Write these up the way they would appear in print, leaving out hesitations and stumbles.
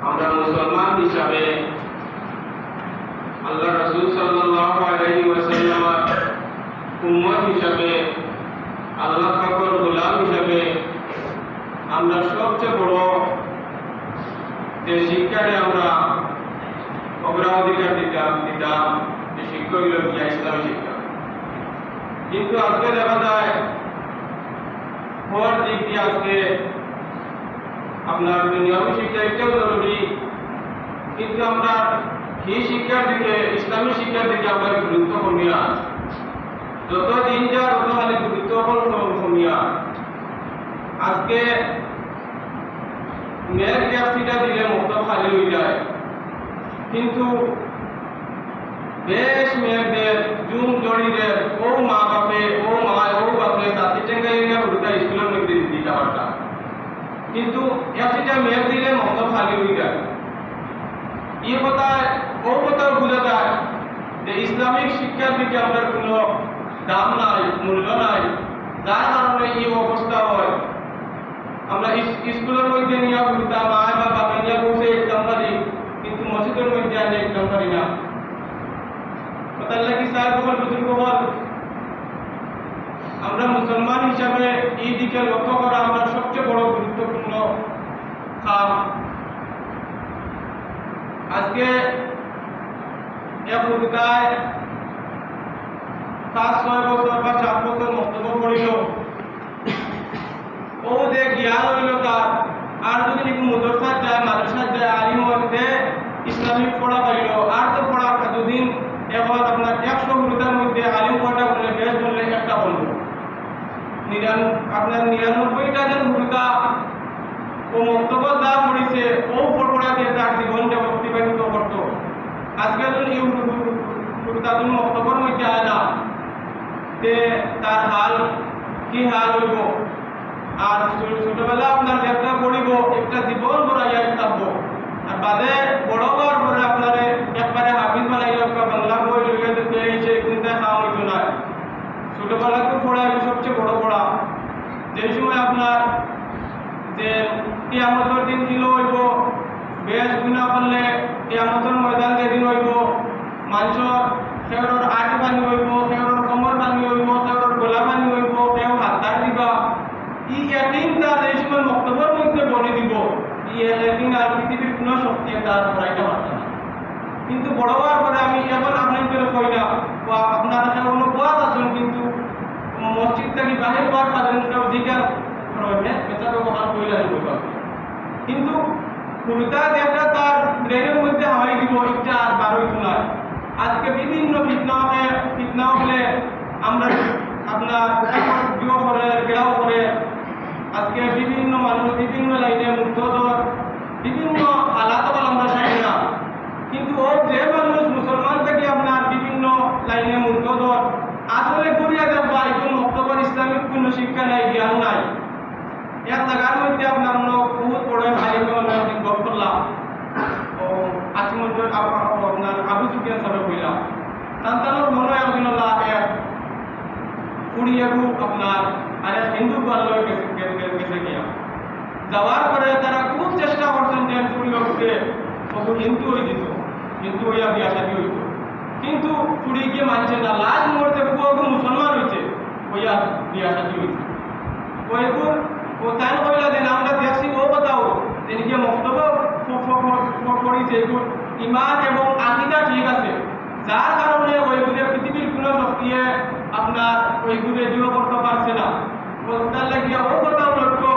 আমরা মুসলমান হিসাবে আল্লাহ রাসূল সাল্লাল্লাহু আলাইহি ওয়াসাল্লামের উম্মত হিসাবে আল্লাহ পাকের গোলাম হিসাবে আমরা সবচেয়ে বড় যে শিক্ষারে আমরা অগ্রাধিকার দিতাম যে শিক্ষা হইল ইসলামী শিক্ষা। কিন্তু আজকে দেখা যায় হওয়ার দিক দিয়ে আজকে আপনার দুনিয়াবী শিক্ষা এটাও জরুরি, কিন্তু আমরা এই শিক্ষার দিকে ইসলামী শিক্ষার দিকে আমরা গুরুত্ব কমিয়া, যত দিন যায় তত খালি গুরুত্ব কমিয়া। আজকে মেয়ের ক্যাপসিটা দিলে মতো খালি হয়ে যায়, কিন্তু বেশ মেয়েদের জুম জড়িদের ও মা বাপে সাথী টেঙ্গাইয়া উল্টা স্কুলের মধ্যে দিতে পারতাম, কিন্তু ক্যাপসিটা মেয়ের দিলে মতো খালি হয়ে যায়। এই কথায় ও কথাও বোঝা যায় যে ইসলামিক শিক্ষার দিকে আমাদের কোনো দাম নাই, মূল্য নাই, যার কারণে এই অবস্থা হয়। আমরা স্কুলের মধ্যে নিয়ে ঘুরতাম, মা বাবা নিয়ে বসে একদম পারি, কিন্তু মসজিদের মধ্যে আনি একদম পারি না। তার লাগি সাহেব বুজুর্গ হল আমরা মুসলমান হিসাবে এই দিকে লক্ষ্য করা আমরা সবচেয়ে বড় গুরুত্বপূর্ণ কাজ। আজকে এক হুদায় 5-6 বছর বা 7 বছর মন্তব্য করিল, ও যে জ্ঞান হইল তার, আর যদি মুদরসা যায় মাদ্রাসা যায় আলিম হইতে ইসলামিক পড়া পাইল, আর তো পড়া দুদিন এখন আপনার 100 হুদার মধ্যে আলিম পড়া বললে বেশ বললে একটা বলবো আপনার 99টা যেন হুদা ও মন্তব্য যা পড়িছে ও পড়া দিয়ে তার জীবনটা অতিবাহিত করত। আজকে যদি হুদাদুল মন্তব্যের মধ্যে আয় না যে তার হাল কি হাল হইব, আর ছোটবেলা আপনার একটা পড়িব একটা জীবন বড়াইয়া থাকবো, আর বাদে বড় হওয়ার পরে আপনার একবারে হাফিজ বানাইল বাংলা বই লইয়া দিতে এসে চিন্তা খাওয়া হইতো না। ছোটবেলাকে পড়া সবচেয়ে বড় পড়া, যে সময় আপনার যে কিয়ামতের দিন ছিল হইব, বেশ গুণা করলে কিয়ামতের ময়দান যেদিন হইব, মানুষের সেওর আট বানি হইব, সেওর কমর বানি হইব, সেওর গোলা বানি হইব, সেও হাতার দিবা। ই একদিন তার এই সময় বক্তব্যের মধ্যে বলে দিব, ই একদিন আর পৃথিবীর কোনো শক্তি তার পড়াইতে পারত না। কিন্তু বড় হওয়ার পরে আমি এখন আপনার করে কইলা আপনার কোনো পথ আছেন, কিন্তু মসজিদ থেকে বাহির হওয়ার কারণে জিজ্ঞার করেন বেচারা কথা কইলা নিব, কিন্তু কবিতা যেটা তার ব্রেনের মধ্যে হাওয়াই দিব একটা আর বার হইত না। আজকে বিভিন্ন ফিতনা হলে আমরা আপনার যুব করে গেরাও করে আজকে বিভিন্ন মানুষ বিভিন্ন লাইনে মুক্তদর বিভিন্ন হালাত আমরা চাই না, কিন্তু ও যে মানুষ মুসলমান থেকে আপনার বিভিন্ন লাইনে মুক্তদর আসলে করিয়া যাবা এখন বক্তব্য ইসলামিক কোনো শিক্ষা নাই, জ্ঞান নাই। এক জায়গার মধ্যে আপনার বহুত বড় ভাই গল্প করলাম ও আসিমন্দির আপনার আবু সুফিয়ান সাহেব হইলাম তার মনে হয় একদিন এক কুড়িয়াবু আপনার আর হিন্দু বাল্য গেছে গিয়া যাওয়ার পরে তারা খুব চেষ্টা করছেন যে কুড়িয়াবুকে হিন্দু হয়ে যেত, হিন্দু হইয়া বিয়া শাদী হইত, কিন্তু কুড়ি গিয়ে মানছে না। লাস্ট মুহূর্তে পুরো মুসলমান হয়েছে, হইয়া বিয়া শাদী হয়েছে। ওইগুর ও তাই কইলা দেন আমরা দেখছি ও কথাও যেদিকে বক্তব্য করেছে এগুলো ইমান এবং আকিদা ঠিক আছে, যার কারণে ওইগুলো পৃথিবীর কোনো শক্তিয়ে আপনার ওইগুলো দৃঢ় করতে পারছে না। তার লাগিয়া ও কথাও লক্ষ্য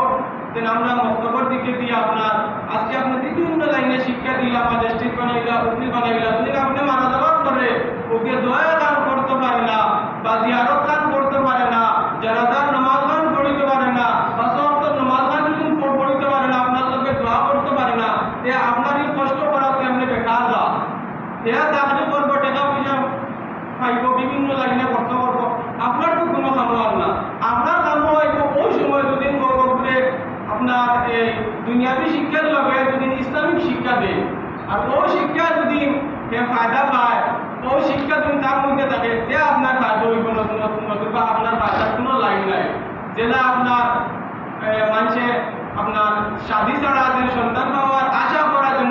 যে আমরা বক্তব্যের দিকে দিয়ে আপনার আজকে আপনি বিভিন্ন লাইনে শিক্ষা দিলাম, ডিস্ট্রিক্ট বানাইলা, উকিল বানাইলা, যদি আপনি মারা যাওয়ার পরে ওকে দয়া দান করতে পারে না বা জিয়ারত দান করতে পারে না, জানাজার নামাজ গান পড়িতে পারে না, নামাজ গান যদি পড়িতে পারে না, আপনার লোকে দোয়া করতে পারে না, যে আপনার এই কষ্ট করাতে এমনি বেকার যা চাকরি করবো, টাকা পয়সা পাইব, বিভিন্ন লাইনে কষ্ট করবো, আপনার তো কোনো সামলান না। আপনার সামনে ওই সময় যদি আপনার এই দুনিয়াবী শিক্ষার লগে যদি ইসলামিক শিক্ষা দেয়, আর ওই শিক্ষা যদি ফায়দা পায়, ওই শিক্ষা যদি তার মধ্যে থাকে, যে আপনার ফায়দা হইব নতুবা আপনার ফায়দার কোনো লাইন নাই। যেটা আপনার মানুষে আপনার শাদী ছাড়া যে সন্তান পাওয়ার আশা করা যে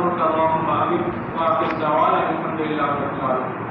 نسألك اللهم آمين وآخر دعوانا الحمد لله رب العالمين